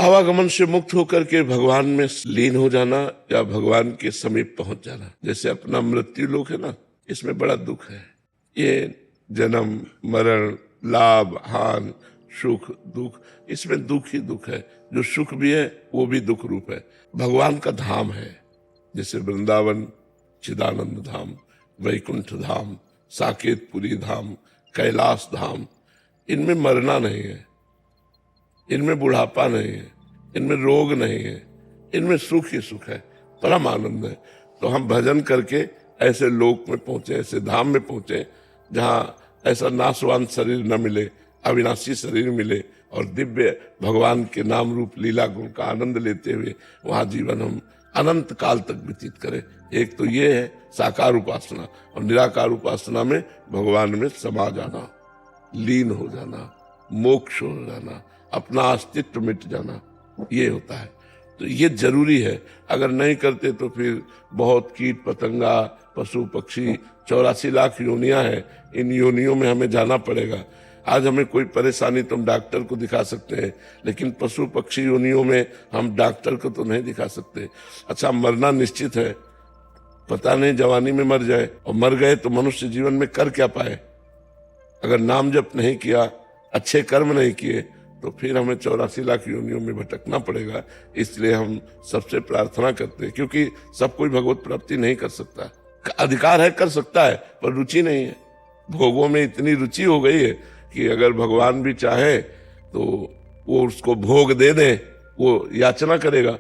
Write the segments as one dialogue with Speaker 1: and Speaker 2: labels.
Speaker 1: आवागमन से मुक्त होकर के भगवान में लीन हो जाना या भगवान के समीप पहुंच जाना। जैसे अपना मृत्यु लोक है ना, इसमें बड़ा दुख है। ये जन्म मरण, लाभ हानि, सुख दुख, इसमें दुख ही दुख है। जो सुख भी है वो भी दुख रूप है। भगवान का धाम है, जैसे वृंदावन चिदानंद धाम, वैकुंठ धाम, साकेतपुरी धाम, कैलाश धाम। इनमें मरना नहीं है, इनमें बुढ़ापा नहीं है, इनमें रोग नहीं है, इनमें सुख ही सुख है, परम आनंद है। तो हम भजन करके ऐसे लोक में पहुंचे, ऐसे धाम में पहुंचे जहाँ ऐसा नाशवान शरीर न मिले, अविनाशी शरीर मिले और दिव्य भगवान के नाम रूप लीला गुण का आनंद लेते हुए वहाँ जीवन हम अनंत काल तक व्यतीत करें। एक तो ये है साकार उपासना, और निराकार उपासना में भगवान में समा जाना, लीन हो जाना, मोक्ष हो जाना, अपना अस्तित्व मिट जाना, ये होता है। तो ये जरूरी है। अगर नहीं करते तो फिर बहुत कीट पतंगा, पशु पक्षी, 84 लाख योनियां हैं, इन योनियों में हमें जाना पड़ेगा। आज हमें कोई परेशानी तो हम डॉक्टर को दिखा सकते हैं, लेकिन पशु पक्षी योनियों में हम डॉक्टर को तो नहीं दिखा सकते। अच्छा, मरना निश्चित है, पता नहीं जवानी में मर जाए, और मर गए तो मनुष्य जीवन में कर क्या पाए। अगर नाम जप नहीं किया, अच्छे कर्म नहीं किए, तो फिर हमें 84 लाख योनियों में भटकना पड़ेगा। इसलिए हम सबसे प्रार्थना करते हैं, क्योंकि सब कोई भगवत प्राप्ति नहीं कर सकता। अधिकार है, कर सकता है, पर रुचि नहीं है। भोगों में इतनी रुचि हो गई है कि अगर भगवान भी चाहे तो वो उसको भोग दे दे, वो याचना करेगा,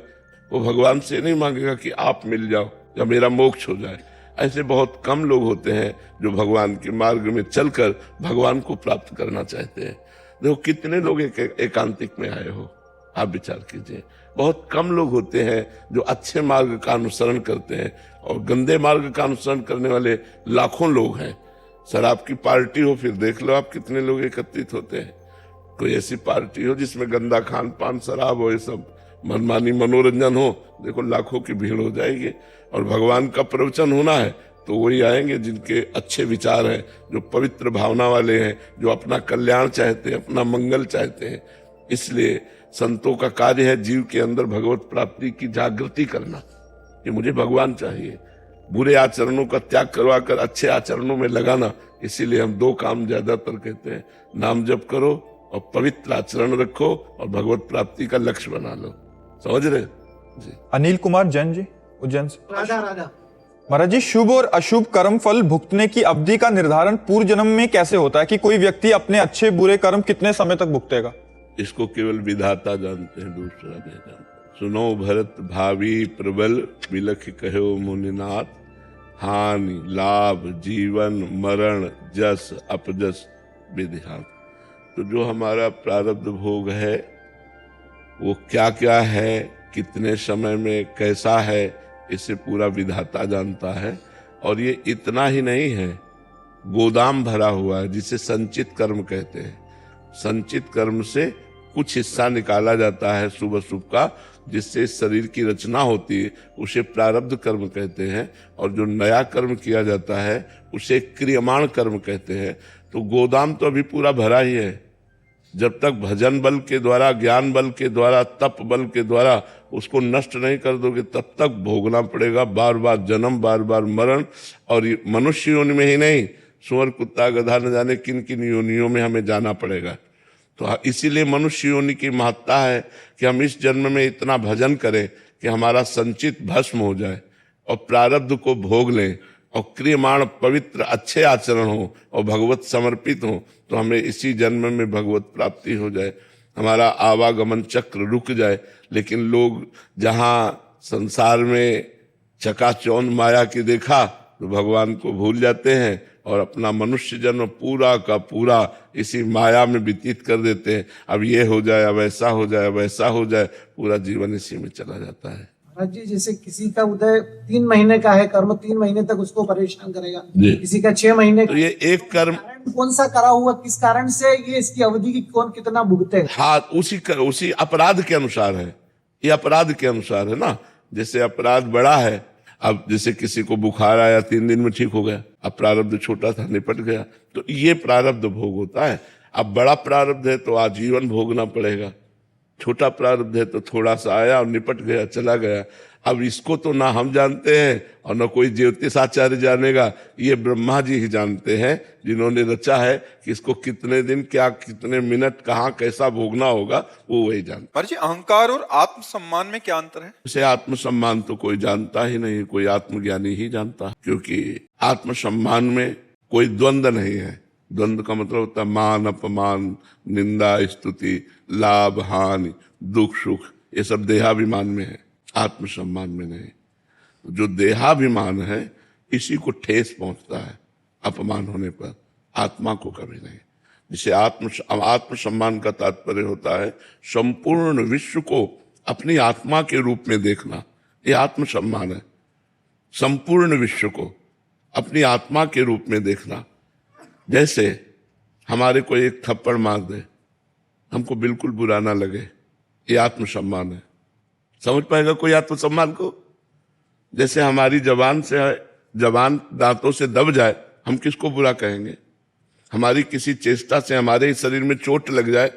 Speaker 1: वो भगवान से नहीं मांगेगा कि आप मिल जाओ या मेरा मोक्ष हो जाए। ऐसे बहुत कम लोग होते हैं जो भगवान के मार्ग में चलकर भगवान को प्राप्त करना चाहते हैं। देखो कितने लोग एकांतिक में आए हो, आप विचार कीजिए। बहुत कम लोग होते हैं जो अच्छे मार्ग का अनुसरण करते हैं, और गंदे मार्ग का अनुसरण करने वाले लाखों लोग हैं। शराब की पार्टी हो, फिर देख लो आप कितने लोग एकत्रित होते हैं। कोई ऐसी पार्टी हो जिसमें गंदा खान पान, शराब हो, ये सब मनमानी मनोरंजन हो, देखो लाखों की भीड़ हो जाएगी। और भगवान का प्रवचन होना है तो वही आएंगे जिनके अच्छे विचार हैं, जो पवित्र भावना वाले हैं, जो अपना कल्याण चाहते हैं, अपना मंगल चाहते हैं। इसलिए संतों का कार्य है जीव के अंदर भगवत प्राप्ति की जागृति करना कि मुझे भगवान चाहिए, बुरे आचरणों का त्याग करवा कर अच्छे आचरणों में लगाना। इसीलिए हम दो काम ज्यादातर कहते हैं, नाम जप करो और पवित्र आचरण रखो और भगवत प्राप्ति का लक्ष्य बना लो। समझ रहे जी।
Speaker 2: अनिल कुमार जैन जी, उज्जैन से।
Speaker 3: राधा राधा।
Speaker 2: महाराज जी, शुभ और अशुभ कर्म फल भुगतने की अवधि का निर्धारण पूर्व जन्म में कैसे होता है कि कोई व्यक्ति अपने अच्छे बुरे कर्म कितने समय तक भुगतेगा?
Speaker 1: इसको केवल विधाता जानते हैं, दूसरा नहीं जानते। सुनो भरत भावी प्रबल, बिलख कहो मुनिनाथ, हानि लाभ जीवन मरण जस अपजस विधिहात। तो जो हमारा प्रारब्ध भोग है वो क्या क्या है, कितने समय में कैसा है, इसे पूरा विधाता जानता है। और ये इतना ही नहीं है, गोदाम भरा हुआ है जिसे संचित कर्म कहते हैं। संचित कर्म से कुछ हिस्सा निकाला जाता है शुभ अशुभ का, जिससे शरीर की रचना होती है, उसे प्रारब्ध कर्म कहते हैं। और जो नया कर्म किया जाता है उसे क्रियमाण कर्म कहते हैं। तो गोदाम तो अभी पूरा भरा ही है। जब तक भजन बल के द्वारा, ज्ञान बल के द्वारा, तप बल के द्वारा उसको नष्ट नहीं कर दोगे, तब तक भोगना पड़ेगा बार बार जन्म, बार बार मरण। और मनुष्य योनि में ही नहीं, सुअर कुत्ता गधा न जाने किन किन योनियों में हमें जाना पड़ेगा। तो इसीलिए मनुष्य योनि की महत्ता है कि हम इस जन्म में इतना भजन करें कि हमारा संचित भस्म हो जाए और प्रारब्ध को भोग लें, और क्रियमाण पवित्र अच्छे आचरण हो और भगवत समर्पित हो, तो हमें इसी जन्म में भगवत प्राप्ति हो जाए, हमारा आवागमन चक्र रुक जाए। लेकिन लोग जहाँ संसार में चकाचौंध माया की देखा तो भगवान को भूल जाते हैं और अपना मनुष्य जन्म पूरा का पूरा इसी माया में व्यतीत कर देते हैं। अब ये हो जाए, अब ऐसा हो जाए, अब ऐसा हो जाए, पूरा जीवन इसी में चला जाता है।
Speaker 3: महाराज जी, जैसे किसी का उदय 3 महीने का है, कर्म 3 महीने तक उसको परेशान करेगा, किसी का 6 महीने
Speaker 1: तो ये एक कर्म
Speaker 3: कौन सा करा हुआ, किस कारण से ये इसकी अवधि की कौन कितना भुगतेगा?
Speaker 1: हाँ, उसी अपराध के अनुसार है। ये अपराध के अनुसार है ना। जैसे अपराध बड़ा है, अब जैसे किसी को बुखार आया 3 दिन में ठीक हो गया, अब प्रारब्ध छोटा था निपट गया, तो ये प्रारब्ध भोग होता है। अब बड़ा प्रारब्ध है तो आजीवन भोगना पड़ेगा। छोटा प्रारब्ध है तो थोड़ा सा आया और निपट गया, चला गया। अब इसको तो ना हम जानते हैं और ना कोई ज्योतिषाचार्य जानेगा, ये ब्रह्मा जी ही जानते हैं, जिन्होंने रचा है कि इसको कितने दिन, क्या कितने मिनट, कहाँ कैसा भोगना होगा, वो वही जानते।
Speaker 2: महाराज जी, अहंकार और आत्मसम्मान में क्या अंतर है?
Speaker 1: इसे आत्मसम्मान तो कोई जानता ही नहीं, कोई आत्मज्ञानी ही जानता है, क्योंकि आत्मसम्मान में कोई द्वंद्व नहीं है। द्वंद्व का मतलब होता है मान अपमान, निंदा स्तुति, लाभ हानि, दुख सुख, ये सब देहाभिमान में है, आत्मसम्मान में नहीं। जो देहाभिमान है इसी को ठेस पहुंचता है अपमान होने पर, आत्मा को कभी नहीं। जिसे आत्मसम्मान का तात्पर्य होता है संपूर्ण विश्व को अपनी आत्मा के रूप में देखना, ये आत्मसम्मान है। संपूर्ण विश्व को अपनी आत्मा के रूप में देखना। जैसे हमारे को एक थप्पड़ मार दे, हमको बिल्कुल बुरा ना लगे, ये आत्मसम्मान है। समझ पाएगा कोई आत्मसम्मान को? जैसे हमारी जबान दांतों से दब जाए, हम किसको बुरा कहेंगे? हमारी किसी चेष्टा से हमारे शरीर में चोट लग जाए,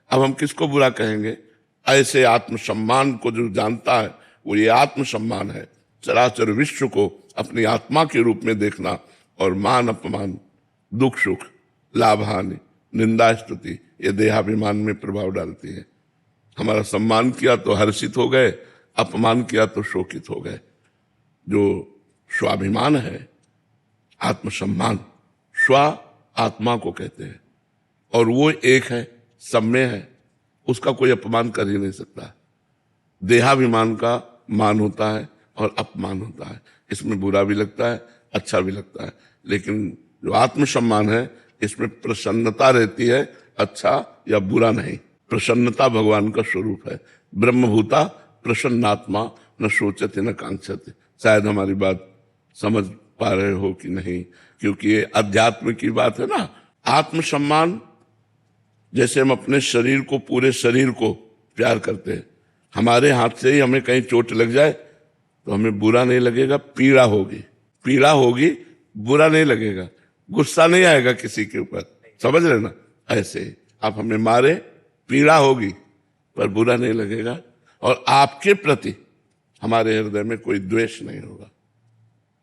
Speaker 1: अब हम किसको बुरा कहेंगे? ऐसे आत्मसम्मान को जो जानता है वो ये आत्मसम्मान है। चराचर विश्व को अपनी आत्मा के रूप में देखना और मान अपमान, दुख सुख, लाभ हानि, निंदा स्तुति, ये देहाभिमान में प्रभाव डालती है। हमारा सम्मान किया तो हर्षित हो गए, अपमान किया तो शोकित हो गए। जो स्वाभिमान है, आत्मसम्मान, स्व आत्मा को कहते हैं, और वो एक है, सब में है, उसका कोई अपमान कर ही नहीं सकता। देहाभिमान का मान होता है और अपमान होता है, इसमें बुरा भी लगता है, अच्छा भी लगता है। लेकिन जो आत्मसम्मान है इसमें प्रसन्नता रहती है, अच्छा या बुरा नहीं। प्रसन्नता भगवान का स्वरूप है। ब्रह्मभूता प्रसन्नात्मा न सोचते न कांक्षते। शायद हमारी बात समझ पा रहे हो कि नहीं, क्योंकि ये अध्यात्म की बात है ना। आत्मसम्मान, जैसे हम अपने शरीर को, पूरे शरीर को प्यार करते हैं, हमारे हाथ से ही हमें कहीं चोट लग जाए तो हमें बुरा नहीं लगेगा, पीड़ा होगी, पीड़ा होगी, बुरा नहीं लगेगा, गुस्सा नहीं आएगा किसी के ऊपर, समझ रहे ना। ऐसे आप हमें मारे, पीड़ा होगी पर बुरा नहीं लगेगा, और आपके प्रति हमारे हृदय में कोई द्वेष नहीं होगा।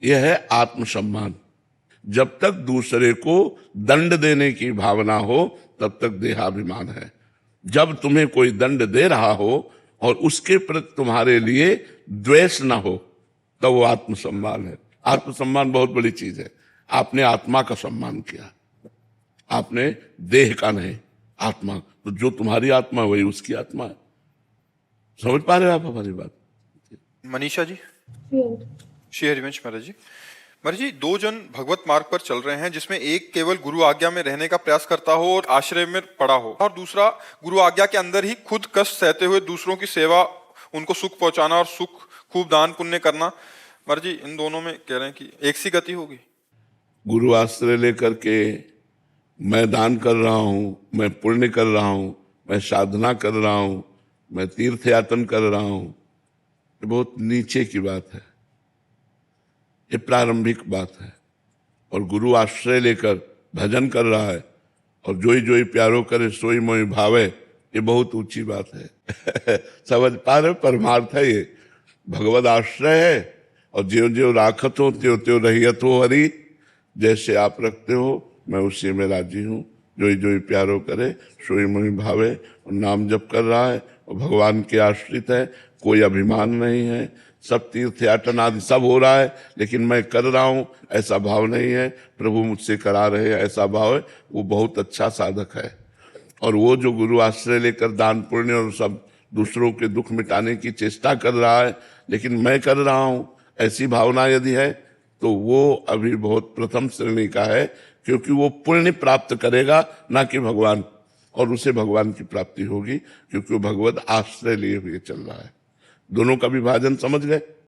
Speaker 1: यह है आत्मसम्मान। जब तक दूसरे को दंड देने की भावना हो तब तक देहाभिमान है। जब तुम्हें कोई दंड दे रहा हो और उसके प्रति तुम्हारे लिए द्वेष ना हो तब वो आत्मसम्मान है। आत्मसम्मान बहुत बड़ी चीज है। आपने आत्मा का सम्मान किया, आपने देह का नहीं, आत्मा। तो जो तुम्हारी आत्मा वही उसकी आत्मा है। समझ पा रहे हो आप हमारी बात?
Speaker 2: मनीषा जी, श्री हरिवंश महाराज जी। महाराज जी, दो जन भगवत मार्ग पर चल रहे हैं, जिसमें एक केवल गुरु आज्ञा में रहने का प्रयास करता हो और आश्रय में पड़ा हो, और दूसरा गुरु आज्ञा के अंदर ही खुद कष्ट सहते हुए दूसरों की सेवा, उनको सुख पहुंचाना और सुख खूब दान पुण्य करना। महाराज जी, इन दोनों में कह रहे हैं कि एक सी गति होगी।
Speaker 1: गुरु आश्रय लेकर के मैं दान कर रहा हूं, मैं पुण्य कर रहा हूं, मैं साधना कर रहा हूं, मैं तीर्थ यातन कर रहा हूं, ये बहुत नीचे की बात है, ये प्रारंभिक बात है। और गुरु आश्रय लेकर भजन कर रहा है और जोई जोई प्यारो करे सोई मोई भावे, ये बहुत ऊंची बात है। समझ पा रहे? परमार्थ है ये, भगवद आश्रय है। और ज्यो ज्यो राखत हो त्यों त्यों रहियत हो हरि, जैसे आप रखते हो मैं उसी में राजी हूँ। जोई जोई प्यारो करे सोई मोई भावे, और नाम जप कर रहा है और भगवान के आश्रित है, कोई अभिमान नहीं है, सब तीर्थ यातन आदि सब हो रहा है, लेकिन मैं कर रहा हूं ऐसा भाव नहीं है, प्रभु मुझसे करा रहे हैं ऐसा भाव है, वो बहुत अच्छा साधक है। और वो जो गुरु आश्रय लेकर दान पुण्य और सब दूसरों के दुख मिटाने की चेष्टा कर रहा है, लेकिन मैं कर रहा हूं ऐसी भावना यदि है तो वो अभी बहुत प्रथम श्रेणी का है, क्योंकि वो पुण्य प्राप्त करेगा ना कि भगवान, और उसे भगवान की प्राप्ति होगी, क्योंकि वो भगवत आश्रय लिए हुए चल रहा है। दोनों का विभाजन समझ गए?